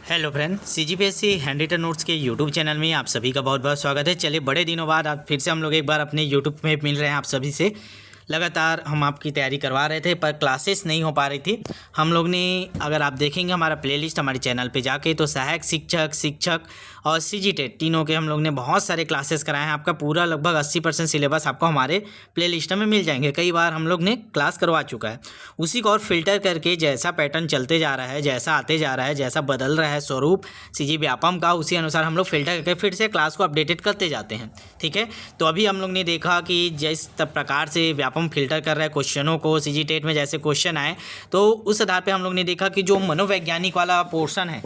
Hello friend, CGPSC hand written notes के YouTube channel में आप सभी का बहुत बहुत स्वागत है। चलिए, बड़े दिनों बाद आप फिर से हम लोग एक बार अपने यूट्यूब में मिल रहे हैं आप सभी से। लगातार हम आपकी तैयारी करवा रहे थे पर क्लासेस नहीं हो पा रही थी। हम लोग ने, अगर आप देखेंगे हमारा प्लेलिस्ट हमारे चैनल पे जाके, तो सहायक शिक्षक और सीजीटेट तीनों के हम लोग ने बहुत सारे क्लासेस कराए हैं। आपका पूरा लगभग 80% सिलेबस आपको हमारे प्लेलिस्ट में मिल जाएंगे। कई बार हम लोग ने क्लास करवा चुका है। उसी को और फिल्टर करके जैसा पैटर्न चलते जा रहा है, जैसा आते जा रहा है, जैसा बदल रहा है स्वरूप सीजी व्यापम का, उसी अनुसार हम लोग फिल्टर करके फिर से क्लास को अपडेटेड करते जाते हैं। ठीक है, तो अभी हम लोग ने देखा कि जिस प्रकार से व्यापम फिल्टर कर रहा है क्वेश्चनों को, सीजीटेट में जैसे क्वेश्चन आए, तो उस आधार पे हम लोग ने देखा कि जो मनोवैज्ञानिक वाला पोर्शन है,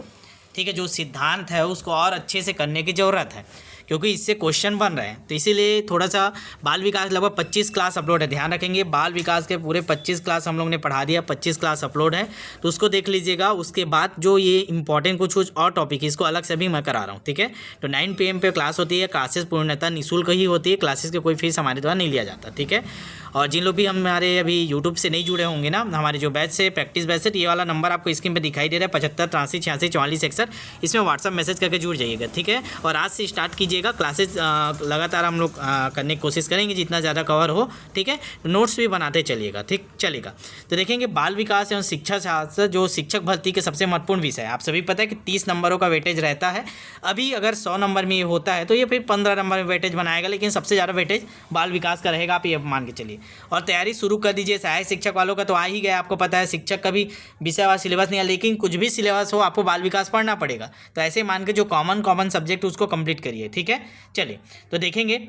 ठीक है, जो सिद्धांत है, उसको और अच्छे से करने की ज़रूरत है, क्योंकि इससे क्वेश्चन बन रहे हैं। तो इसीलिए थोड़ा सा बाल विकास लगभग 25 क्लास अपलोड है, ध्यान रखेंगे। बाल विकास के पूरे 25 क्लास हम लोग ने पढ़ा दिया, 25 क्लास अपलोड है, तो उसको देख लीजिएगा। उसके बाद जो ये इंपॉर्टेंट कुछ और टॉपिक, इसको अलग से भी मैं करा रहा हूँ। ठीक है, तो 9 PM पे क्लास होती है। क्लासेस पूर्णतः निःशुल्क ही होती है, क्लासेस के कोई फीस हमारे द्वारा नहीं लिया जाता। ठीक है, और जिन लोग भी हमारे अभी यूट्यूब से नहीं जुड़े होंगे ना, हमारे जो बैच से, प्रैक्टिस बैच से, ये वाला नंबर आपको स्क्रीन पे दिखाई दे रहा है 75 83 86 44 61, इसमें व्हाट्सअप मैसेज करके जुड़ जाइएगा। ठीक है, और आज से स्टार्ट कीजिएगा क्लासेस। लगातार हम लोग करने की कोशिश करेंगे जितना ज़्यादा कवर हो। ठीक है, नोट्स भी बनाते चलिएगा। ठीक चलेगा। तो देखेंगे बाल विकास एवं शिक्षा शास्त्र, जो शिक्षक भर्ती के सबसे महत्वपूर्ण विषय है। आप सभी पता है कि 30 नंबरों का वेटेज रहता है। अभी अगर 100 नंबर में ये होता है तो ये फिर 15 नंबर में वेटेज बनाएगा, लेकिन सबसे ज़्यादा वेटेज बाल विकास का रहेगा, आप ये मान के चलिए। और तैयारी शुरू कर दीजिए। सहायक शिक्षक वालों का तो आ ही गया, आपको पता है। शिक्षक का भी विषयवार सिलेबस नहीं है, लेकिन कुछ भी सिलेबस हो आपको बाल विकास पढ़ना पड़ेगा। तो ऐसे मान के जो कॉमन सब्जेक्ट उसको कंप्लीट करिए। ठीक है, चलिए तो देखेंगे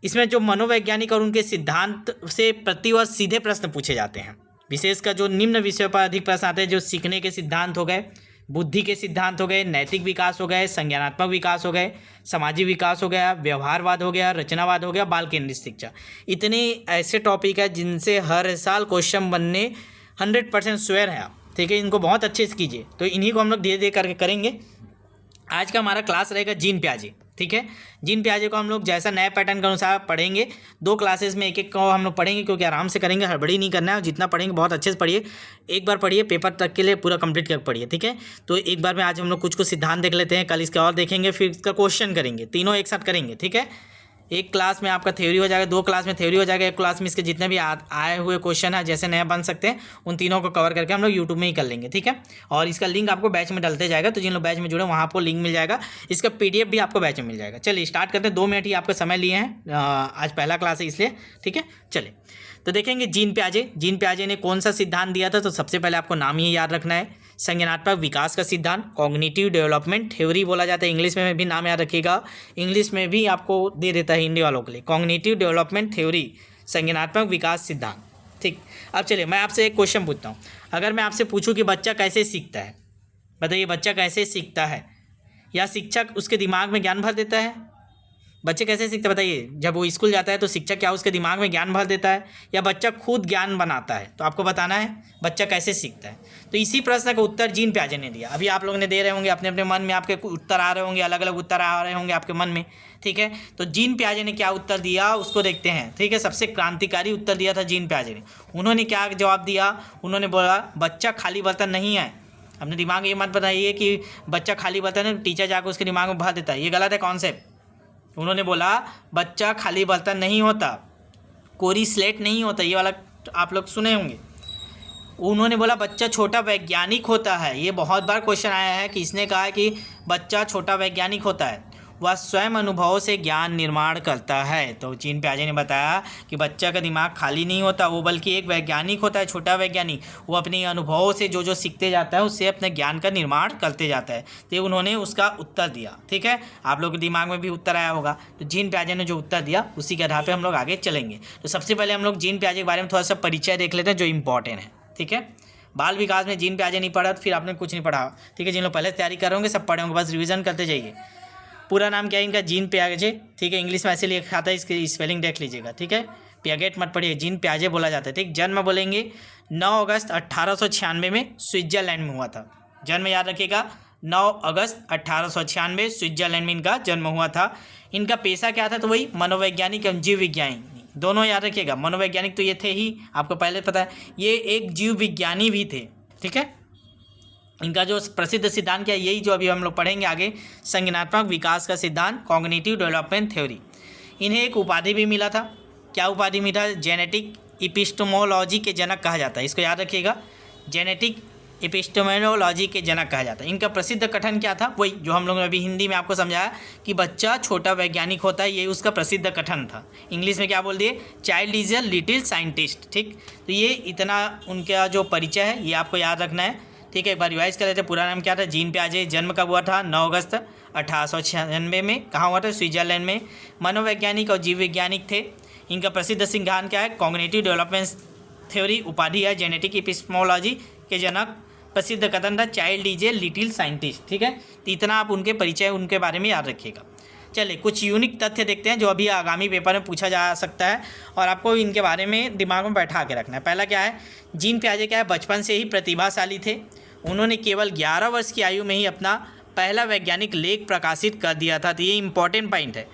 इसमें जो मनोवैज्ञानिक और उनके सिद्धांत से प्रतिवर्ष सीधे प्रश्न पूछे जाते हैं। विशेषकर जो निम्न विषयों पर अधिक प्रश्न आते हैं, जो सीखने के सिद्धांत हो गए, बुद्धि के सिद्धांत हो गए, नैतिक विकास हो गए, संज्ञानात्मक विकास हो गए, सामाजिक विकास हो गया, व्यवहारवाद हो गया, रचनावाद हो गया, बाल केंद्रित शिक्षा। इतने ऐसे टॉपिक है जिनसे हर साल क्वेश्चन बनने 100% श्योर है आप। ठीक है, इनको बहुत अच्छे से कीजिए। तो इन्हीं को हम लोग धीरे धीरे करके करेंगे। आज का हमारा क्लास रहेगा जीन प्याजे। ठीक है, जीन प्याजे को हम लोग जैसा नए पैटर्न के अनुसार पढ़ेंगे। 2 क्लासेस में एक को हम लोग पढ़ेंगे, क्योंकि आराम से करेंगे, हड़बड़ी नहीं करना है। जितना पढ़ेंगे बहुत अच्छे से पढ़िए। एक बार पढ़िए, पेपर तक के लिए पूरा कंप्लीट कर पढ़िए। ठीक है, तो एक बार में आज हम लोग कुछ सिद्धांत देख लेते हैं, कल इसका और देखेंगे, फिर इसका क्वेश्चन करेंगे, तीनों एक साथ करेंगे। ठीक है, एक क्लास में आपका थ्योरी हो जाएगा, 2 क्लास में थ्योरी हो जाएगा, एक क्लास में इसके जितने भी आए हुए क्वेश्चन है, जैसे नए बन सकते हैं, उन तीनों को कवर करके हम लोग यूट्यूब में ही कर लेंगे। ठीक है, और इसका लिंक आपको बैच में डलते जाएगा, तो जिन लोग बैच में जुड़े वहाँ आपको लिंक मिल जाएगा। इसका PDF भी आपको बैच में मिल जाएगा। चलिए स्टार्ट करते हैं। 2 मिनट ही आपका समय लिए हैं, आज पहला क्लास है इसलिए। ठीक है, चलिए तो देखेंगे जीन प्याजे ने कौन सा सिद्धांत दिया था। तो सबसे पहले आपको नाम ही याद रखना है। संज्ञानात्मक विकास का सिद्धांत, कॉग्निटिव डेवलपमेंट थ्योरी बोला जाता है, इंग्लिश में भी नाम याद रखिएगा। इंग्लिश में भी आपको दे देता है हिंदी वालों के लिए, कॉग्निटिव डेवलपमेंट थ्योरी, संज्ञानात्मक विकास सिद्धांत। ठीक, अब चलिए मैं आपसे एक क्वेश्चन पूछता हूँ। अगर मैं आपसे पूछूं कि बच्चा कैसे सीखता है, बताइए बच्चा कैसे सीखता है? या शिक्षक उसके दिमाग में ज्ञान भर देता है? बच्चे कैसे सीखते हैं बताइए? जब वो स्कूल जाता है तो शिक्षक क्या उसके दिमाग में ज्ञान भर देता है, या बच्चा खुद ज्ञान बनाता है? तो आपको बताना है बच्चा कैसे सीखता है। तो इसी प्रश्न का उत्तर जीन प्याजे ने दिया। अभी आप लोगों ने दे रहे होंगे अपने अपने मन में, आपके उत्तर आ रहे होंगे, अलग अलग उत्तर आ रहे होंगे आपके मन में। ठीक है, तो जीन प्याजे ने क्या उत्तर दिया उसको देखते हैं। ठीक है, सबसे क्रांतिकारी उत्तर दिया था जीन प्याजे ने। उन्होंने क्या जवाब दिया? उन्होंने बोला बच्चा खाली बर्तन नहीं है। अपने दिमाग ये मत बताइए कि बच्चा खाली बर्तन है, टीचर जाकर उसके दिमाग में भर देता है, ये गलत है कॉन्सेप्ट। उन्होंने बोला बच्चा खाली बर्तन नहीं होता, कोरी स्लेट नहीं होता, ये वाला आप लोग सुने होंगे। उन्होंने बोला बच्चा छोटा वैज्ञानिक होता है। ये बहुत बार क्वेश्चन आया है कि इसने कहा कि बच्चा छोटा वैज्ञानिक होता है, वह स्वयं अनुभव से ज्ञान निर्माण करता है। तो जीन प्याजे ने बताया कि बच्चा का दिमाग खाली नहीं होता, वो बल्कि एक वैज्ञानिक होता है, छोटा वैज्ञानिक। वो अपने अनुभवों से जो सीखते जाता है उससे अपने ज्ञान का निर्माण करते जाता है। तो उन्होंने उसका उत्तर दिया। ठीक है, आप लोग के दिमाग में भी उत्तर आया होगा। तो जीन प्याजे ने जो उत्तर दिया उसी के आधार पर हम लोग आगे चलेंगे। तो सबसे पहले हम लोग जीन प्याजे के बारे में थोड़ा सा परिचय देख लेते हैं जो इंपॉर्टेंट है। ठीक है, बाल विकास में जीन प्याजे नहीं पढ़ा तो फिर आपने कुछ नहीं पढ़ा। ठीक है, जिन लोग पहले तैयारी कर रहे होंगे सब पढ़े होंगे, बस रिवीजन करते जाइए। पूरा नाम क्या है इनका? जीन प्याजे। ठीक है, इंग्लिश में ऐसे लिखा था, इसकी स्पेलिंग देख लीजिएगा। ठीक है, प्यागेट मत पढ़िए, जीन प्याजे बोला जाता है। ठीक, जन्म बोलेंगे 9 अगस्त 1896 में स्विट्जरलैंड में हुआ था। जन्म याद रखिएगा, 9 अगस्त 1896 स्विट्जरलैंड में इनका जन्म हुआ था। इनका पेशा क्या था? तो वही मनोवैज्ञानिक एवं जीव विज्ञानी, दोनों याद रखिएगा। मनोवैज्ञानिक तो ये थे ही, आपको पहले पता है, ये एक जीव विज्ञानी भी थे। ठीक है, इनका जो प्रसिद्ध सिद्धांत क्या है, यही जो अभी हम लोग पढ़ेंगे आगे, संज्ञानात्मक विकास का सिद्धांत, कॉग्निटिव डेवलपमेंट थ्योरी। इन्हें एक उपाधि भी मिला था। क्या उपाधि मिला? जेनेटिक इपिस्टेमोलॉजी के जनक कहा जाता है। इसको याद रखिएगा, जेनेटिक एपिस्टेमोलॉजी के जनक कहा जाता है। इनका प्रसिद्ध कथन क्या था? वही जो हम लोगों ने अभी हिंदी में आपको समझाया कि बच्चा छोटा वैज्ञानिक होता है, ये उसका प्रसिद्ध कथन था। इंग्लिश में क्या बोल दिए? Child is a little scientist. ठीक, तो ये इतना उनका जो परिचय है ये आपको याद रखना है। ठीक है, एक बार रिवाइज कर लेते हैं। पूरा नाम क्या था? जीन पियाजे। जन्म कब हुआ था? 9 अगस्त 1896 में। कहाँ हुआ था? स्विट्जरलैंड में। मनोवैज्ञानिक और जीव वैज्ञानिक थे। इनका प्रसिद्ध सिद्धांत क्या है? Cognitive development theory. उपाधि है जेनेटिक एपिस्टेमोलॉजी के जनक। प्रसिद्ध कथन था child is a little scientist. ठीक है, तो इतना आप उनके परिचय, उनके बारे में याद रखिएगा। चलिए कुछ यूनिक तथ्य देखते हैं जो अभी आगामी पेपर में पूछा जा सकता है और आपको इनके बारे में दिमाग में बैठा के रखना है। पहला क्या है? जीन पियाजे क्या है? बचपन से ही प्रतिभाशाली थे। उन्होंने केवल 11 वर्ष की आयु में ही अपना पहला वैज्ञानिक लेख प्रकाशित कर दिया था। तो ये इंपॉर्टेंट पॉइंट है।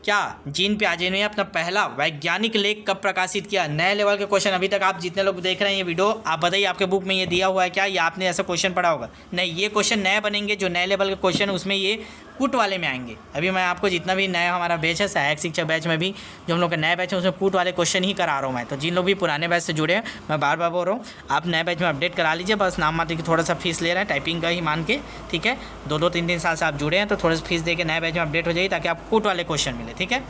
क्या जीन पियाजे ने अपना पहला वैज्ञानिक लेख कब प्रकाशित किया? नए लेवल के क्वेश्चन अभी तक आप जितने लोग देख रहे हैं ये वीडियो, आप बताइए आपके बुक में ये दिया हुआ है क्या, या आपने ऐसा क्वेश्चन पढ़ा होगा? नहीं, ये क्वेश्चन नए बनेंगे। जो नए लेवल के क्वेश्चन उसमें ये कूट वाले में आएंगे। अभी मैं आपको जितना भी नया हमारा बैच है, सहायक शिक्षक बैच में भी जो हम लोग का नया बैच है उसमें कूट वाले क्वेश्चन ही करा रहा हूँ मैं। तो जिन लोग भी पुराने बैच से जुड़े हैं, मैं बार बार बोल रहा हूँ, आप नए बैच में अपडेट करा लीजिए। बस नाम मात्र की थोड़ा सा फीस ले रहे हैं, टाइपिंग का ही मान के। ठीक है, 2-3 साल से आप जुड़े हैं तो थोड़ा सा फीस दे के नए बैच में अपडेट हो जाइए ताकि आपको कूट वाले क्वेश्चन मिले। ठीक है,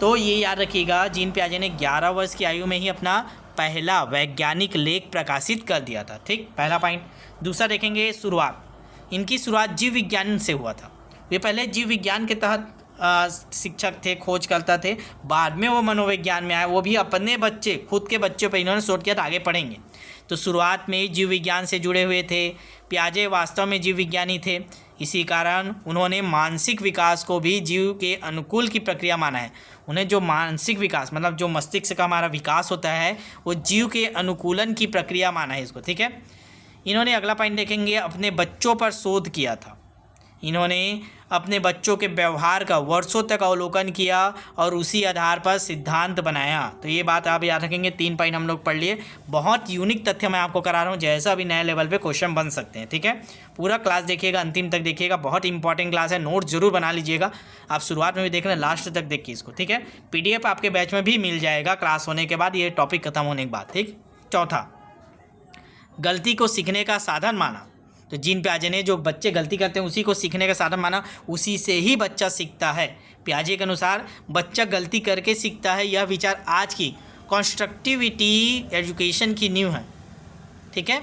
तो ये याद रखिएगा, जीन पियाजे ने 11 वर्ष की आयु में ही अपना पहला वैज्ञानिक लेख प्रकाशित कर दिया था। ठीक, पहला पॉइंट। दूसरा देखेंगे, शुरुआत। इनकी शुरुआत जीव विज्ञान से हुआ था। वे पहले जीव विज्ञान के तहत शिक्षक थे, खोजकर्ता थे। बाद में वो मनोविज्ञान में आए, वो भी अपने बच्चे, खुद के बच्चों पर इन्होंने शोध किया था, आगे पढ़ेंगे। तो शुरुआत में जीव विज्ञान से जुड़े हुए थे। पियाजे वास्तव में जीव विज्ञानी थे, इसी कारण उन्होंने मानसिक विकास को भी जीव के अनुकूल की प्रक्रिया माना है। उन्हें जो मानसिक विकास, मतलब जो मस्तिष्क का हमारा विकास होता है, वो जीव के अनुकूलन की प्रक्रिया माना है इसको। ठीक है, इन्होंने अगला पॉइंट देखेंगे, अपने बच्चों पर शोध किया था। इन्होंने अपने बच्चों के व्यवहार का वर्षों तक अवलोकन किया और उसी आधार पर सिद्धांत बनाया। तो ये बात आप याद रखेंगे। 3 पॉइंट हम लोग पढ़ लिए। बहुत यूनिक तथ्य मैं आपको करा रहा हूँ, जैसा अभी नए लेवल पे क्वेश्चन बन सकते हैं। ठीक है, पूरा क्लास देखिएगा, अंतिम तक देखिएगा, बहुत इंपॉर्टेंट क्लास है। नोट जरूर बना लीजिएगा। आप शुरुआत में भी देख रहे हैं, लास्ट तक देखिए इसको। ठीक है, PDF आपके बैच में भी मिल जाएगा क्लास होने के बाद, ये टॉपिक खत्म होने के बाद। ठीक, चौथा, गलती को सीखने का साधन माना। तो जीन पियाजे ने जो बच्चे गलती करते हैं उसी को सीखने का साधन माना, उसी से ही बच्चा सीखता है। पियाजे के अनुसार बच्चा गलती करके सीखता है, यह विचार आज की कंस्ट्रक्टिविटी एजुकेशन की नींव है। ठीक है,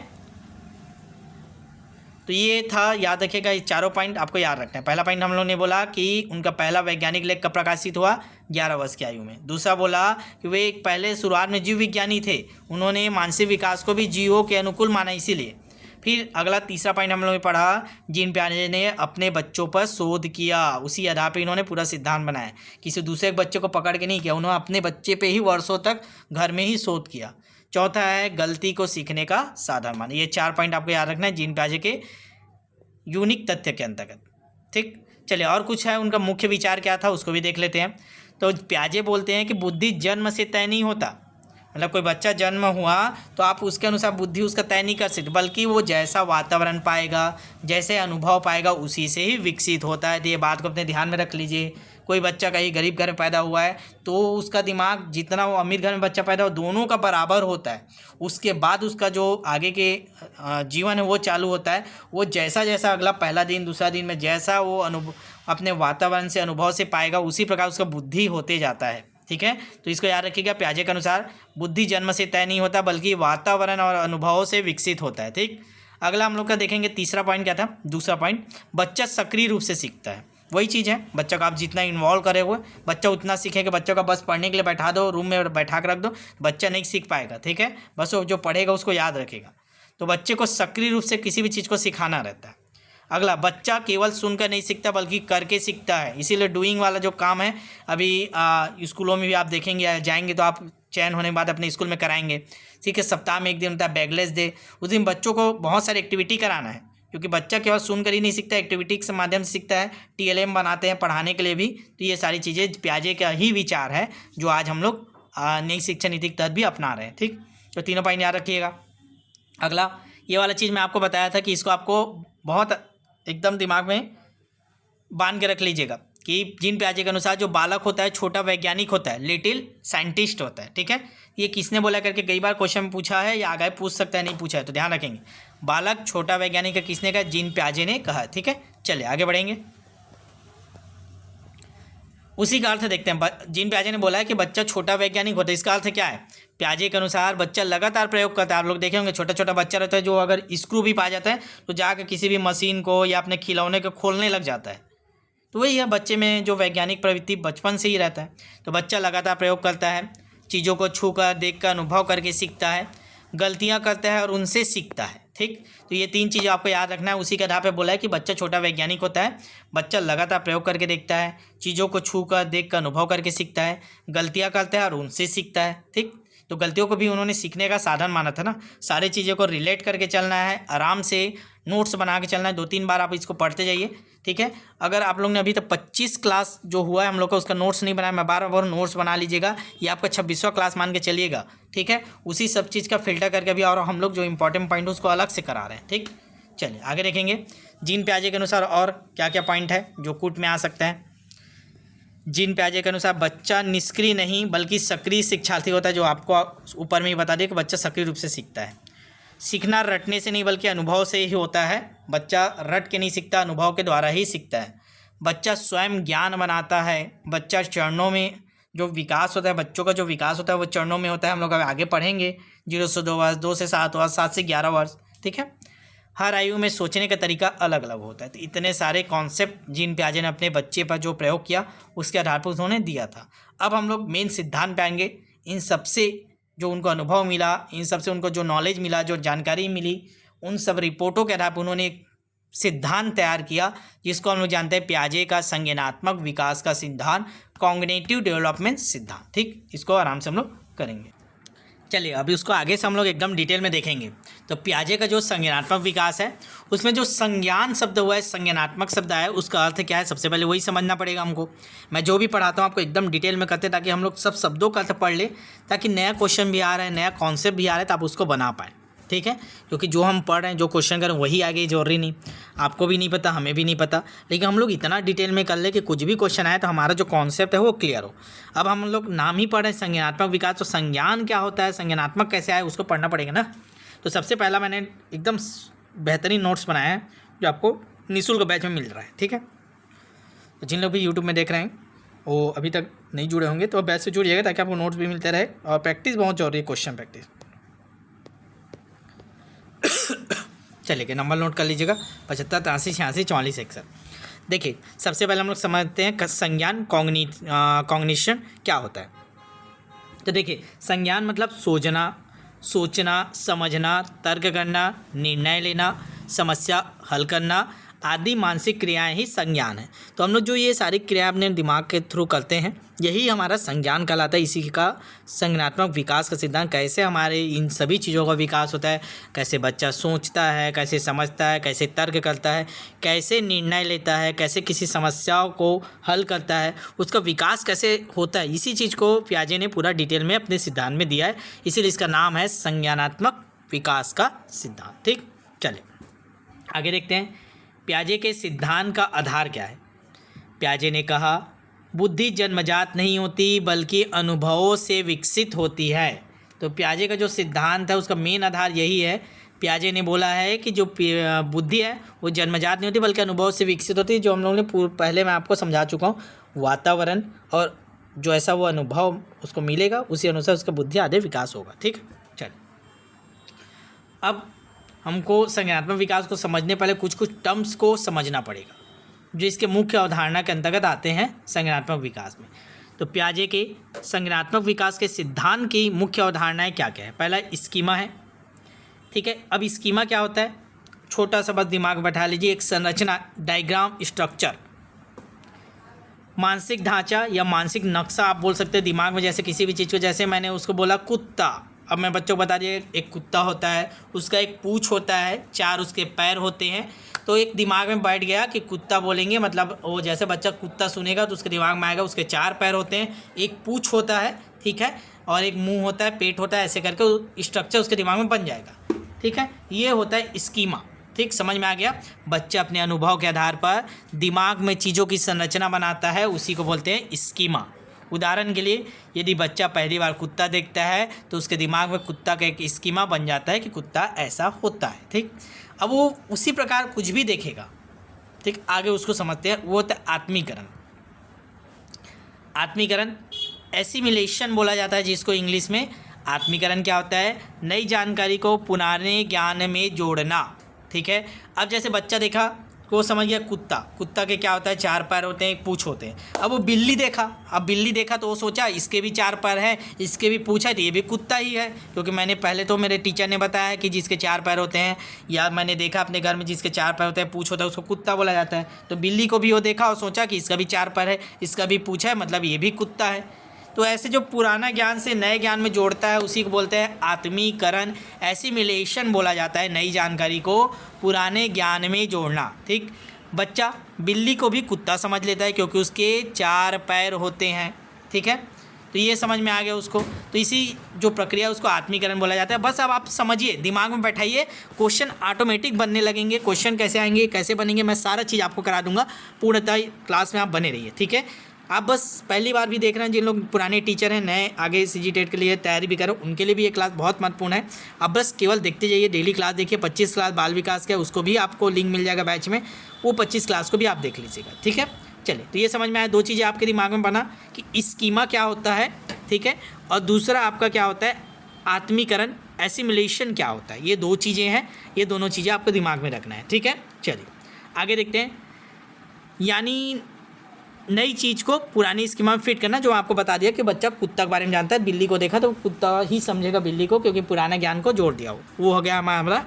तो ये था, याद रखिएगा। ये चारों पॉइंट आपको याद रखना है। पहला पॉइंट हम लोगों ने बोला कि उनका पहला वैज्ञानिक लेख कब प्रकाशित हुआ? 11 वर्ष की आयु में। दूसरा बोला कि वे पहले शुरुआत में जीव विज्ञानी थे, उन्होंने मानसिक विकास को भी जीवों के अनुकूल माना, इसीलिए। फिर अगला तीसरा पॉइंट हम लोगों ने पढ़ा, जीन पियाजे ने अपने बच्चों पर शोध किया, उसी आधार पर इन्होंने पूरा सिद्धांत बनाया। किसी दूसरे बच्चे को पकड़ के नहीं किया, उन्होंने अपने बच्चे पे ही वर्षों तक घर में ही शोध किया। चौथा है, गलती को सीखने का साधन माना। ये 4 पॉइंट आपको याद रखना है जीन पियाजे के यूनिक तथ्य के अंतर्गत। ठीक, चलिए और कुछ है, उनका मुख्य विचार क्या था उसको भी देख लेते हैं। तो पियाजे बोलते हैं कि बुद्धि जन्म से तय नहीं होता, मतलब कोई बच्चा जन्म हुआ तो आप उसके अनुसार बुद्धि उसका तय नहीं कर सकते, बल्कि वो जैसा वातावरण पाएगा, जैसे अनुभव पाएगा, उसी से ही विकसित होता है। तो ये बात को अपने ध्यान में रख लीजिए। कोई बच्चा कहीं गरीब घर में पैदा हुआ है तो उसका दिमाग जितना वो अमीर घर में बच्चा पैदा हो, दोनों का बराबर होता है। उसके बाद उसका जो आगे के जीवन है वो चालू होता है। वो जैसा जैसा अगला पहला दिन दूसरा दिन में जैसा वो अपने वातावरण से अनुभव से पाएगा, उसी प्रकार उसका बुद्धि होते जाता है। ठीक है, तो इसको याद रखिएगा। पियाजे के अनुसार बुद्धि जन्म से तय नहीं होता, बल्कि वातावरण और अनुभवों से विकसित होता है। ठीक, अगला हम लोग का देखेंगे तीसरा पॉइंट क्या था। दूसरा पॉइंट, बच्चा सक्रिय रूप से सीखता है। वही चीज़ है, बच्चा को आप जितना इन्वॉल्व करे हुए, बच्चा उतना सीखेगा। बच्चों का बस पढ़ने के लिए बैठा दो, रूम में बैठा कर रख दो, बच्चा नहीं सीख पाएगा। ठीक है, बस वो जो पढ़ेगा उसको याद रखेगा। तो बच्चे को सक्रिय रूप से किसी भी चीज़ को सिखाना रहता है। अगला, बच्चा केवल सुनकर नहीं सीखता बल्कि करके सीखता है। इसीलिए डूइंग वाला जो काम है अभी स्कूलों में भी आप देखेंगे, जाएंगे तो आप चयन होने के बाद अपने स्कूल में कराएंगे। ठीक है, सप्ताह में 1 दिन होता है बैगलेस डे, उस दिन बच्चों को बहुत सारी एक्टिविटी कराना है, क्योंकि बच्चा केवल सुनकर ही नहीं सीखता, एक्टिविटी के माध्यम से सीखता है। TLM बनाते हैं पढ़ाने के लिए भी। तो ये सारी चीज़ें पियाजे का ही विचार है जो आज हम लोग नई शिक्षा नीति के तहत भी अपना रहे हैं। ठीक, तो तीनों पॉइंट याद रखिएगा। अगला, ये वाला चीज़ मैं आपको बताया था कि इसको आपको बहुत एकदम दिमाग में बांध के रख लीजिएगा कि जीन पियाजे के अनुसार जो बालक होता है छोटा वैज्ञानिक होता है, लिटिल साइंटिस्ट होता है। ठीक है, ये किसने बोला करके कई बार क्वेश्चन में पूछा है या आगे पूछ सकता है, नहीं पूछा है तो ध्यान रखेंगे। बालक छोटा वैज्ञानिक का किसने कहा? जीन पियाजे ने कहा। ठीक है, चलिए आगे बढ़ेंगे। उसी का अर्थ देखते हैं। जीन पियाजे ने बोला है कि बच्चा छोटा वैज्ञानिक होता है, इसका अर्थ क्या है? पियाजे के अनुसार बच्चा लगातार प्रयोग करता है। आप लोग देखे होंगे छोटा छोटा बच्चा रहता है जो अगर स्क्रू भी पा जाता है तो जाकर किसी भी मशीन को या अपने खिलौने को खोलने लग जाता है। तो वही है, बच्चे में जो वैज्ञानिक प्रवृत्ति बचपन से ही रहता है। तो बच्चा लगातार प्रयोग करता है, चीज़ों को छू कर, देख कर, अनुभव करके सीखता है, गलतियाँ करता है और उनसे सीखता है। ठीक, तो ये 3 चीज़ें आपको याद रखना है। उसी के आधार पर बोला है कि बच्चा छोटा वैज्ञानिक होता है। बच्चा लगातार प्रयोग करके देखता है, चीज़ों को छू कर, देख कर, अनुभव करके सीखता है, गलतियाँ करता है और उनसे सीखता है। ठीक, तो गलतियों को भी उन्होंने सीखने का साधन माना था ना। सारी चीज़ों को रिलेट करके चलना है, आराम से नोट्स बना के चलना है। 2-3 बार आप इसको पढ़ते जाइए। ठीक है, अगर आप लोग ने अभी तक 25 क्लास जो हुआ है हम लोग का उसका नोट्स नहीं बनाया, मैं बार नोट्स बना लीजिएगा। ये आपका 26वां क्लास मान के चलिएगा। ठीक है, उसी सब चीज़ का फिल्टर करके भी और हम लोग जो इंपॉर्टेंट पॉइंट है उसको अलग से करा रहे हैं। ठीक, चलिए आगे देखेंगे। जीन पियाजे के अनुसार और क्या क्या पॉइंट है जो कूट में आ सकता है। जीन पियाजे के अनुसार बच्चा निष्क्रिय नहीं बल्कि सक्रिय शिक्षार्थी होता है, जो आपको ऊपर में ही बता दिया कि बच्चा सक्रिय रूप से सीखता है। सीखना रटने से नहीं बल्कि अनुभव से ही होता है। बच्चा रट के नहीं सीखता, अनुभव के द्वारा ही सीखता है। बच्चा स्वयं ज्ञान बनाता है। बच्चा चरणों में जो विकास होता है, बच्चों का जो विकास होता है वो चरणों में होता है। हम लोग अब आगे पढ़ेंगे 0 से 2 वर्ष, 2 से 7 वर्ष, 7 से 11 वर्ष। ठीक है, हर आयु में सोचने का तरीका अलग अलग होता है। तो इतने सारे कॉन्सेप्ट जीन पियाजे ने अपने बच्चे पर जो प्रयोग किया उसके आधार पर उन्होंने दिया था। अब हम लोग मेन सिद्धांत पे आएंगे। इन सबसे जो उनको अनुभव मिला, इन सबसे उनको जो नॉलेज मिला, जो जानकारी मिली, उन सब रिपोर्टों के आधार पर उन्होंने एक सिद्धांत तैयार किया जिसको हम लोग जानते हैं पियाजे का संज्ञानात्मक विकास का सिद्धांत, कॉग्निटिव डेवलपमेंट सिद्धांत। ठीक, इसको आराम से हम लोग करेंगे। चलिए अभी उसको आगे से हम लोग एकदम डिटेल में देखेंगे। तो पियाजे का जो संज्ञानात्मक विकास है उसमें जो संज्ञान शब्द हुआ है, संज्ञानात्मक शब्द आया है, उसका अर्थ क्या है सबसे पहले वही समझना पड़ेगा हमको। मैं जो भी पढ़ाता हूँ आपको एकदम डिटेल में करते ताकि हम लोग सब शब्दों का अर्थ पढ़ ले, ताकि नया क्वेश्चन भी आ रहा है, नया कॉन्सेप्ट भी आ रहा है तो आप उसको बना पाएँ। ठीक है, क्योंकि जो हम पढ़ रहे हैं, जो क्वेश्चन करें वही आगे जरूरी नहीं, आपको भी नहीं पता, हमें भी नहीं पता, लेकिन हम लोग इतना डिटेल में कर ले कि कुछ भी क्वेश्चन आए तो हमारा जो कॉन्सेप्ट है वो क्लियर हो। अब हम लोग नाम ही पढ़ रहे हैं संज्ञानात्मक विकास, तो संज्ञान क्या होता है, संज्ञानात्मक कैसे आए उसको पढ़ना पड़ेगा ना। तो सबसे पहला मैंने एकदम बेहतरीन नोट्स बनाया है जो आपको निःशुल्क बैच में मिल रहा है। ठीक है, तो जिन लोग भी यूट्यूब में देख रहे हैं वो अभी तक नहीं जुड़े होंगे तो बैच से जुड़िएगा ताकि आपको नोट्स भी मिलते रहे और प्रैक्टिस बहुत जरूरी है, क्वेश्चन प्रैक्टिस। चलिए नंबर नोट कर लीजिएगा 75, 83, 86, 44, 61। देखिए सबसे पहले हम लोग समझते हैं संज्ञान, कॉग्निशन क्या होता है। तो देखिए संज्ञान मतलब सोचना, समझना, तर्क करना, निर्णय लेना, समस्या हल करना आदि मानसिक क्रियाएं ही संज्ञान है। तो हम लोग जो ये सारी क्रिया अपने दिमाग के थ्रू करते हैं यही हमारा संज्ञान कहलाता है। इसी का संज्ञानात्मक विकास का सिद्धांत, कैसे हमारे इन सभी चीज़ों का विकास होता है, कैसे बच्चा सोचता है, कैसे समझता है, कैसे तर्क करता है, कैसे निर्णय लेता है, कैसे किसी समस्याओं को हल करता है, उसका विकास कैसे होता है, इसी चीज़ को पियाजे ने पूरा डिटेल में अपने सिद्धांत में दिया है। इसीलिए इसका नाम है संज्ञानात्मक विकास का सिद्धांत। ठीक, चलिए आगे देखते हैं पियाजे के सिद्धांत का आधार क्या है। पियाजे ने कहा बुद्धि जन्मजात नहीं होती बल्कि अनुभवों से विकसित होती है। तो पियाजे का जो सिद्धांत है उसका मेन आधार यही है। पियाजे ने बोला है कि जो बुद्धि है वो जन्मजात नहीं होती बल्कि अनुभव से विकसित होती है। जो हम लोगों ने पहले मैं आपको समझा चुका हूँ, वातावरण और जो ऐसा वो अनुभव उसको मिलेगा उसी अनुसार उसका बुद्धि आगे विकास होगा। ठीक, चलिए अब हमको संज्ञानात्मक विकास को समझने पहले कुछ टर्म्स को समझना पड़ेगा जो इसके मुख्य अवधारणा के अंतर्गत आते हैं संज्ञानात्मक विकास में। तो पियाजे के संज्ञानात्मक विकास के सिद्धांत की मुख्य अवधारणाएं क्या क्या है। पहला स्कीमा है। ठीक है, अब स्कीमा क्या होता है, छोटा सा बस दिमाग बैठा लीजिए, एक संरचना, डायग्राम, स्ट्रक्चर, मानसिक ढांचा या मानसिक नक्शा आप बोल सकते हैं दिमाग में। जैसे किसी भी चीज़ को, जैसे मैंने उसको बोला कुत्ता, अब मैं बच्चों को बता दिए एक कुत्ता होता है, उसका एक पूँछ होता है, 4 उसके पैर होते हैं। तो एक दिमाग में बैठ गया कि कुत्ता बोलेंगे मतलब वो जैसे बच्चा कुत्ता सुनेगा तो उसके दिमाग में आएगा उसके 4 पैर होते हैं, एक पूँछ होता है, ठीक है, और एक मुंह होता है, पेट होता है, ऐसे करके स्ट्रक्चर उसके दिमाग में बन जाएगा। ठीक है, ये होता है स्कीमा। ठीक, समझ में आ गया। बच्चा अपने अनुभव के आधार पर दिमाग में चीज़ों की संरचना बनाता है, उसी को बोलते हैं स्कीमा। उदाहरण के लिए, यदि बच्चा पहली बार कुत्ता देखता है तो उसके दिमाग में कुत्ता का एक स्कीमा बन जाता है कि कुत्ता ऐसा होता है। ठीक, अब वो उसी प्रकार कुछ भी देखेगा। ठीक, आगे उसको समझते हैं, वो होता है आत्मीकरण। आत्मीकरण एसिमिलेशन बोला जाता है जिसको इंग्लिश में। आत्मीकरण क्या होता है? नई जानकारी को पुराने ज्ञान में जोड़ना। ठीक है, अब जैसे बच्चा देखा, वो समझ गया कुत्ता। कुत्ता के क्या होता है? 4 पैर होते हैं, एक पूँछ होते हैं। अब वो बिल्ली देखा, तो वो सोचा इसके भी 4 पैर हैं, इसके भी पूँछ है, तो ये भी कुत्ता ही है। क्योंकि मैंने पहले तो मेरे टीचर ने बताया कि जिसके 4 पैर होते हैं, या मैंने देखा अपने घर में जिसके 4 पैर होते हैं, पूँछ होता है, उसको कुत्ता बोला जाता है। तो बिल्ली को भी वो देखा और सोचा कि इसका भी 4 पैर है, इसका भी पूँछ है, मतलब ये भी कुत्ता है। तो ऐसे जो पुराना ज्ञान से नए ज्ञान में जोड़ता है उसी को बोलते हैं आत्मीकरण। एसिमिलेशन बोला जाता है नई जानकारी को पुराने ज्ञान में जोड़ना। ठीक, बच्चा बिल्ली को भी कुत्ता समझ लेता है क्योंकि उसके 4 पैर होते हैं। ठीक है, तो ये समझ में आ गया उसको। तो इसी जो प्रक्रिया उसको आत्मीकरण बोला जाता है। बस अब आप समझिए, दिमाग में बैठाइए, क्वेश्चन ऑटोमेटिक बनने लगेंगे। क्वेश्चन कैसे आएंगे, कैसे बनेंगे, मैं सारा चीज़ आपको करा दूंगा। पूर्णतः क्लास में आप बने रहिए। ठीक है, आप बस पहली बार भी देख रहे हैं, जिन लोग पुराने टीचर हैं, नए आगे सीजी टेट के लिए तैयारी भी करो, उनके लिए भी ये क्लास बहुत महत्वपूर्ण है। आप बस केवल देखते जाइए, डेली क्लास देखिए। 25 क्लास बाल विकास का, उसको भी आपको लिंक मिल जाएगा बैच में, वो 25 क्लास को भी आप देख लीजिएगा। ठीक है, चलिए, तो ये समझ में आया। 2 चीज़ें आपके दिमाग में बना कि स्कीमा क्या होता है। ठीक है, और दूसरा आपका क्या होता है? आत्मीकरण, एसिमिलेशन क्या होता है। ये 2 चीज़ें हैं, ये दोनों चीज़ें आपको दिमाग में रखना है। ठीक है, चलिए आगे देखते हैं। यानी नई चीज़ को पुरानी स्कीमा में फिट करना। जो आपको बता दिया कि बच्चा कुत्ता के बारे में जानता है, बिल्ली को देखा तो कुत्ता ही समझेगा बिल्ली को, क्योंकि पुराना ज्ञान को जोड़ दिया वो हो गया हमारा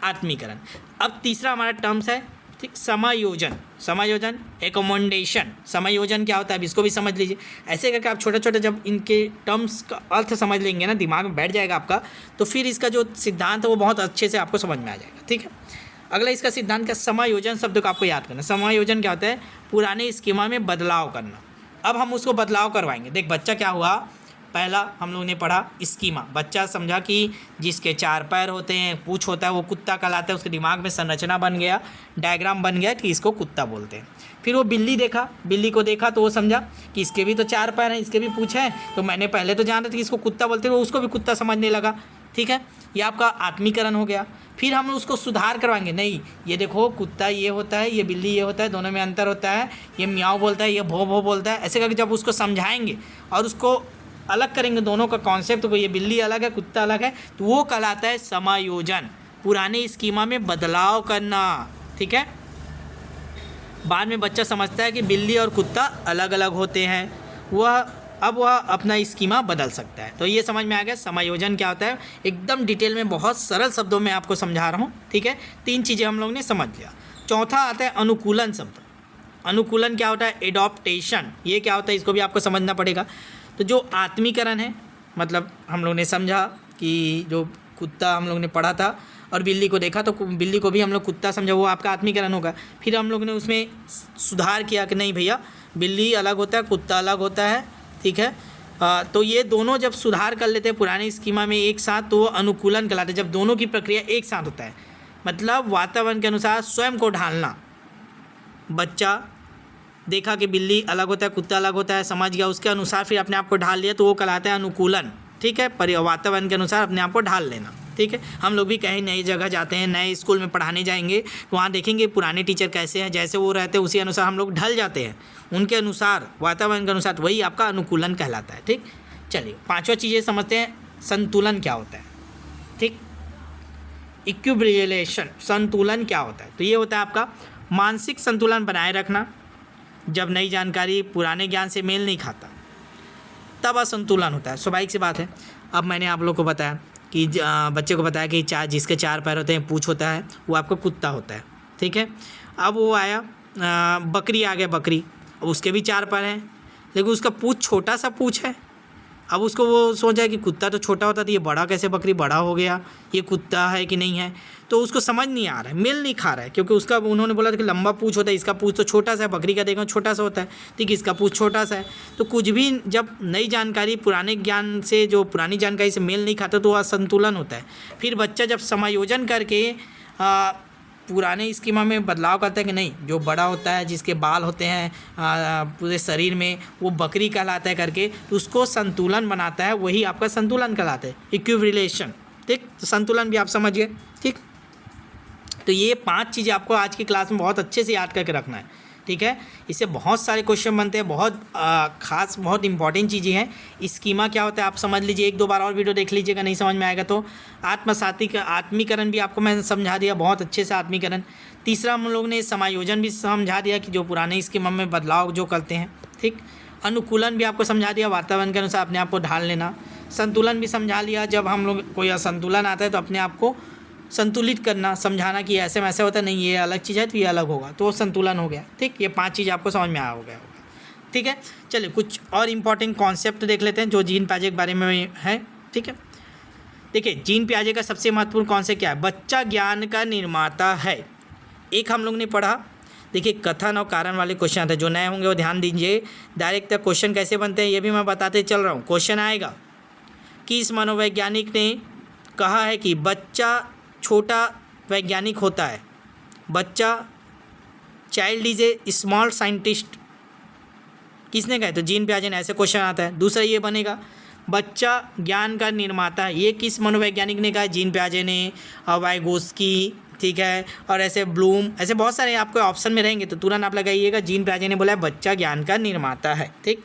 आत्मीकरण। अब तीसरा हमारा टर्म्स है, ठीक, समायोजन। समायोजन, एकोमोडेशन। समायोजन क्या होता है, अब इसको भी समझ लीजिए। ऐसे करके आप छोटे छोटे जब इनके टर्म्स का अर्थ समझ लेंगे ना, दिमाग में बैठ जाएगा आपका, तो फिर इसका जो सिद्धांत है वो बहुत अच्छे से आपको समझ में आ जाएगा। ठीक है, अगला इसका सिद्धांत का समायोजन शब्द को आपको याद करना। समायोजन क्या होता है? पुराने स्कीमा में बदलाव करना। अब हम उसको बदलाव करवाएंगे। देख, बच्चा क्या हुआ, पहला हम लोगों ने पढ़ा स्कीमा। बच्चा समझा कि जिसके 4 पैर होते हैं, पूँछ होता है, वो कुत्ता कहलाता है। उसके दिमाग में संरचना बन गया, डायग्राम बन गया कि इसको कुत्ता बोलते हैं। फिर वो बिल्ली देखा, बिल्ली को देखा तो वो समझा कि इसके भी तो 4 पैर हैं, इसके भी पूँछ है, तो मैंने पहले तो जान रहा था कि इसको कुत्ता बोलते हैं, वो उसको भी कुत्ता समझने लगा। ठीक है, ये आपका आत्मीकरण हो गया। फिर हम उसको सुधार करवाएंगे, नहीं ये देखो कुत्ता ये होता है, ये बिल्ली ये होता है, दोनों में अंतर होता है, ये म्याऊं बोलता है, ये भो भो बोलता है। ऐसे करके जब उसको समझाएंगे और उसको अलग करेंगे दोनों का कॉन्सेप्ट को, ये बिल्ली अलग है, कुत्ता अलग है, तो वो कहलाता है समायोजन, पुराने स्कीमा में बदलाव करना। ठीक है, बाद में बच्चा समझता है कि बिल्ली और कुत्ता अलग अलग होते हैं, अब वह अपना स्कीमा बदल सकता है। तो ये समझ में आ गया समायोजन क्या होता है। एकदम डिटेल में बहुत सरल शब्दों में आपको समझा रहा हूँ। ठीक है, 3 चीज़ें हम लोग ने समझ लिया। चौथा आता है अनुकूलन शब्द। अनुकूलन क्या होता है? एडॉप्टेशन। ये क्या होता है, इसको भी आपको समझना पड़ेगा। तो जो आत्मीकरण है, मतलब हम लोग ने समझा कि जो कुत्ता हम लोग ने पढ़ा था और बिल्ली को देखा तो बिल्ली को भी हम लोग कुत्ता समझा, वो आपका आत्मीकरण होगा। फिर हम लोग ने उसमें सुधार किया कि नहीं भैया, बिल्ली अलग होता है, कुत्ता अलग होता है। ठीक है, तो ये दोनों जब सुधार कर लेते हैं पुराने स्कीमा में एक साथ, तो वो अनुकूलन कहलाते हैं। जब दोनों की प्रक्रिया एक साथ होता है, मतलब वातावरण के अनुसार स्वयं को ढालना। बच्चा देखा कि बिल्ली अलग होता है, कुत्ता अलग होता है, समझ गया, उसके अनुसार फिर अपने आप को ढाल लिया, तो वो कहलाता है अनुकूलन। ठीक है, वातावरण के अनुसार अपने आप को ढाल लेना। ठीक है, हम लोग भी कहीं नई जगह जाते हैं, नए स्कूल में पढ़ाने जाएंगे, तो वहाँ देखेंगे पुराने टीचर कैसे हैं, जैसे वो रहते हैं उसी अनुसार हम लोग ढल जाते हैं, उनके अनुसार, वातावरण के अनुसार। तो वही आपका अनुकूलन कहलाता है। ठीक, चलिए 5वां चीज़ें समझते हैं, संतुलन क्या होता है। ठीक, इक्विलिब्रिएशन, संतुलन क्या होता है? तो ये होता है आपका मानसिक संतुलन बनाए रखना। जब नई जानकारी पुराने ज्ञान से मेल नहीं खाता तब असंतुलन होता है, स्वाभाविक सी बात है। अब मैंने आप लोग को बताया कि बच्चे को बताया कि जिसके 4 पैर होते हैं, पूँछ होता है, वो आपका कुत्ता होता है। ठीक है, अब वो आया बकरी आ गया, बकरी, उसके भी 4 पैर हैं, लेकिन उसका पूँछ छोटा सा पूँछ है, अब उसको वो सोचा कि कुत्ता तो छोटा होता था, ये बड़ा कैसे बकरी बड़ा हो गया, ये कुत्ता है कि नहीं है। तो उसको समझ नहीं आ रहा है, मेल नहीं खा रहा है, क्योंकि उसका उन्होंने बोला था कि लंबा पूँछ होता है, इसका पूँछ तो छोटा सा है, बकरी का देखो छोटा सा होता है, ठीक, इसका पूँछ छोटा सा है। तो कुछ भी जब नई जानकारी पुराने ज्ञान से, जो पुरानी जानकारी से मेल नहीं खाता तो असंतुलन होता है। फिर बच्चा जब समायोजन करके पुराने स्कीमा में बदलाव करता है कि नहीं, जो बड़ा होता है, जिसके बाल होते हैं पूरे शरीर में, वो बकरी कहलाता है करके, तो उसको संतुलन बनाता है, वही आपका संतुलन कहलाता है, इक्विलिब्रेशन, ठीक। तो संतुलन भी आप समझिए, ठीक। तो ये 5 चीज़ें आपको आज की क्लास में बहुत अच्छे से याद करके रखना है, ठीक है। इससे बहुत सारे क्वेश्चन बनते हैं, बहुत खास, बहुत इंपॉर्टेंट चीज़ें हैं। स्कीमा क्या होता है आप समझ लीजिए, 1-2 बार और वीडियो देख लीजिएगा, नहीं समझ में आएगा तो। आत्मसाती का आत्मीकरण भी आपको मैंने समझा दिया बहुत अच्छे से, आत्मीकरण। तीसरा हम लोग ने समायोजन भी समझा दिया कि जो पुराने स्कीमा में बदलाव जो करते हैं, ठीक। अनुकूलन भी आपको समझा दिया, वातावरण के अनुसार अपने आप को ढाल लेना। संतुलन भी समझा लिया, जब हम लोग कोई असंतुलन आता है तो अपने आप को संतुलित करना, समझाना कि ऐसे में ऐसे होता नहीं, ये अलग चीज़ है तो ये अलग होगा, तो संतुलन हो गया, ठीक। ये 5 चीज़ आपको समझ में आ गया होगा, ठीक है। चलिए कुछ और इम्पॉर्टेंट कॉन्सेप्ट देख लेते हैं जो जीन पियाजे के बारे में है, ठीक है। देखिए जीन पियाजे का सबसे महत्वपूर्ण कॉन्सेप्ट क्या है, बच्चा ज्ञान का निर्माता है। एक हम लोग ने पढ़ा, देखिए कथन और कारण वाले क्वेश्चन आते हैं, जो नए होंगे वो ध्यान दीजिए। डायरेक्ट क्वेश्चन कैसे बनते हैं ये भी मैं बताते चल रहा हूँ। क्वेश्चन आएगा कि इस मनोवैज्ञानिक ने कहा है कि बच्चा छोटा वैज्ञानिक होता है, बच्चा child is a small scientist, किसने कहा? तो जीन पियाजे ने, ऐसे क्वेश्चन आता है। दूसरा ये बनेगा बच्चा ज्ञान का निर्माता है, ये किस मनोवैज्ञानिक ने कहा? जीन पियाजे ने, वाइगोस्की, ठीक है, और ऐसे ब्लूम, ऐसे बहुत सारे आपके ऑप्शन में रहेंगे, तो तुरंत आप लगाइएगा जीन पियाजे ने बोला है बच्चा ज्ञान का निर्माता है, ठीक।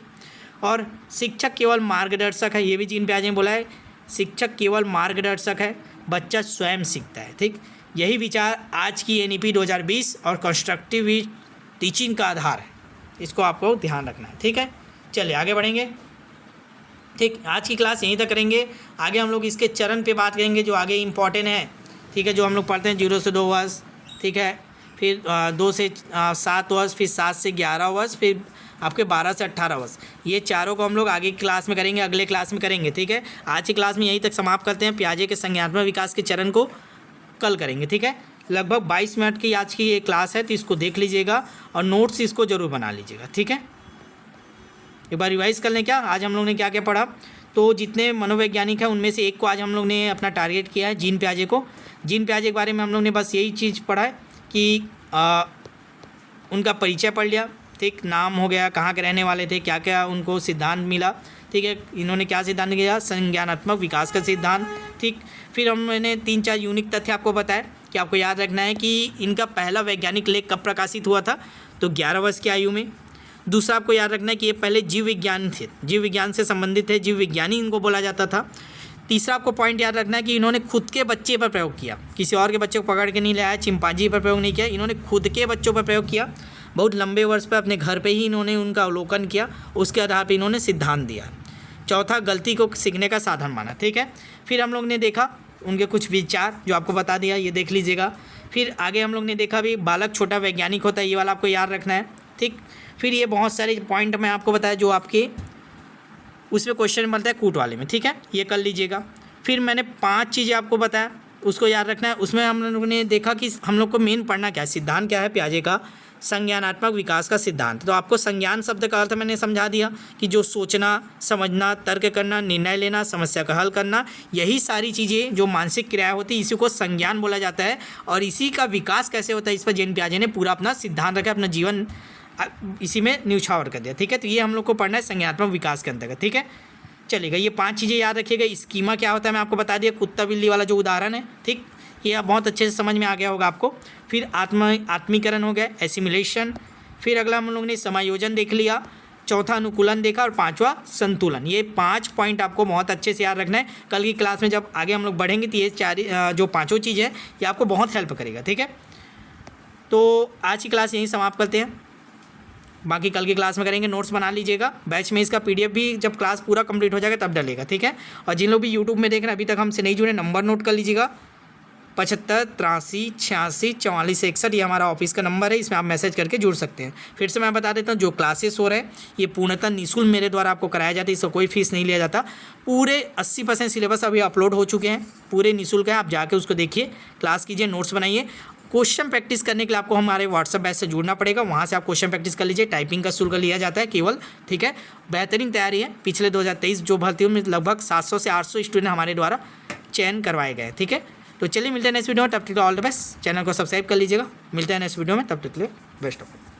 और शिक्षक केवल मार्गदर्शक है, ये भी जीन पियाजे ने बोला है शिक्षक केवल मार्गदर्शक है, बच्चा स्वयं सीखता है, ठीक। यही विचार आज की एनईपी 2020 और कंस्ट्रक्टिव टीचिंग का आधार है, इसको आपको ध्यान रखना है, ठीक है। चलिए आगे बढ़ेंगे, ठीक। आज की क्लास यहीं तक करेंगे, आगे हम लोग इसके चरण पे बात करेंगे जो आगे इम्पॉर्टेंट है, ठीक है, जो हम लोग पढ़ते हैं 0 से 2 वर्ष, ठीक है, फिर 2 से 7 वर्ष, फिर 7 से 11 वर्ष, फिर आपके 12 से 18 वर्ष। ये चारों को हम लोग आगे की क्लास में करेंगे, अगले क्लास में करेंगे, ठीक है। आज की क्लास में यहीं तक समाप्त करते हैं, पियाजे के संज्ञानात्मक विकास के चरण को कल करेंगे, ठीक है। लगभग 22 मिनट की आज की ये क्लास है, तो इसको देख लीजिएगा और नोट्स इसको ज़रूर बना लीजिएगा, ठीक है। एक बार रिवाइज कर लें क्या आज हम लोग ने क्या क्या पढ़ा। तो जितने मनोवैज्ञानिक हैं उनमें से एक को आज हम लोग ने अपना टारगेट किया है, जीन पियाजे को। जीन पियाजे के बारे में हम लोग ने बस यही चीज़ पढ़ा है कि उनका परिचय पढ़ लिया, ठीक, नाम हो गया, कहाँ के रहने वाले थे, क्या क्या उनको सिद्धांत मिला, ठीक है, इन्होंने क्या सिद्धांत किया, संज्ञानात्मक विकास का सिद्धांत, ठीक। फिर हमने 3-4 यूनिक तथ्य आपको बताया कि आपको याद रखना है कि इनका पहला वैज्ञानिक लेख कब प्रकाशित हुआ था, तो 11 वर्ष की आयु में। दूसरा आपको याद रखना है कि ये पहले जीव विज्ञान थे, जीव विज्ञान से संबंधित है, जीव विज्ञानी इनको बोला जाता था। तीसरा आपको पॉइंट याद रखना है कि इन्होंने खुद के बच्चे पर प्रयोग किया, किसी और के बच्चे को पकड़ के नहीं लाया, चिंपांजी पर प्रयोग नहीं किया, इन्होंने खुद के बच्चों पर प्रयोग किया। बहुत लंबे वर्ष पर अपने घर पे ही इन्होंने उनका अवलोकन किया, उसके आधार पर इन्होंने सिद्धांत दिया। चौथा, गलती को सीखने का साधन माना, ठीक है। फिर हम लोग ने देखा उनके कुछ विचार जो आपको बता दिया, ये देख लीजिएगा। फिर आगे हम लोग ने देखा भी बालक छोटा वैज्ञानिक होता है, ये वाला आपको याद रखना है, ठीक। फिर ये बहुत सारे पॉइंट मैं आपको बताया जो आपके उसमें क्वेश्चन बनता है कूट वाले में, ठीक है, ये कर लीजिएगा। फिर मैंने 5 चीज़ें आपको बताया, उसको याद रखना है। उसमें हम लोगों ने देखा कि हम लोग को मेन पढ़ना क्या है, सिद्धांत क्या है पियाजे का, संज्ञानात्मक विकास का सिद्धांत। तो आपको संज्ञान शब्द का अर्थ मैंने समझा दिया कि जो सोचना, समझना, तर्क करना, निर्णय लेना, समस्या का हल करना, यही सारी चीज़ें जो मानसिक क्रिया होती है, इसी को संज्ञान बोला जाता है। और इसी का विकास कैसे होता है, इस पर जीन पियाजे ने पूरा अपना सिद्धांत रखा, अपना जीवन इसी में न्यौछावर कर दिया, ठीक है। तो ये हम लोग को पढ़ना है संज्ञानात्मक विकास के अंतर्गत, ठीक है। चलेगा, ये 5 चीज़ें याद रखिएगा। स्कीमा क्या होता है मैं आपको बता दिया, कुत्ता बिल्ली वाला जो उदाहरण है, ठीक, ये आप बहुत अच्छे से समझ में आ गया होगा आपको। फिर आत्मीकरण हो गया, एसिमिलेशन। फिर अगला हम लोग ने समायोजन देख लिया, चौथा अनुकूलन देखा, और 5वां संतुलन। ये 5 पॉइंट आपको बहुत अच्छे से याद रखना है। कल की क्लास में जब आगे हम लोग बढ़ेंगे तो ये 4 जो 5 चीज़ है ये आपको बहुत हेल्प करेगा, ठीक है। तो आज की क्लास यहीं समाप्त करते हैं, बाकी कल की क्लास में करेंगे। नोट्स बना लीजिएगा, बैच में इसका PDF भी जब क्लास पूरा कंप्लीट हो जाएगा तब डलेगा, ठीक है। और जिन लोग भी यूट्यूब में देख रहे हैं अभी तक हमसे नहीं जुड़े, नंबर नोट कर लीजिएगा 75 83 86 44 61 ये हमारा ऑफिस का नंबर है, इसमें आप मैसेज करके जुड़ सकते हैं। फिर से मैं बता देता हूँ, जो क्लासेस हो रहे हैं ये पूर्णतः निःशुल्क मेरे द्वारा आपको कराया जाता है, इसका कोई फीस नहीं लिया जाता। पूरे 80% सिलेबस अभी अपलोड हो चुके हैं, पूरे निःशुल्क है, आप जाके उसको देखिए, क्लास कीजिए, नोट्स बनाइए। क्वेश्चन प्रैक्टिस करने के लिए आपको हमारे व्हाट्सएप बैच से जुड़ना पड़ेगा, वहाँ से आप क्वेश्चन प्रैक्टिस कर लीजिए। टाइपिंग का शुल्क लिया जाता है केवल, ठीक है। बेहतरीन तैयारी है, पिछले 2023 जो भर्तियों में लगभग 700 से 800 स्टूडेंट हमारे द्वारा चयन करवाए गए, ठीक है। तो चलिए मिलते हैं नेक्स्ट वीडियो में, तब तक ऑल द बेस्ट। चैनल को सब्सक्राइब कर लीजिएगा, मिलते हैं नेक्स्ट वीडियो में, तब तक के लिए बेस्ट ऑफ।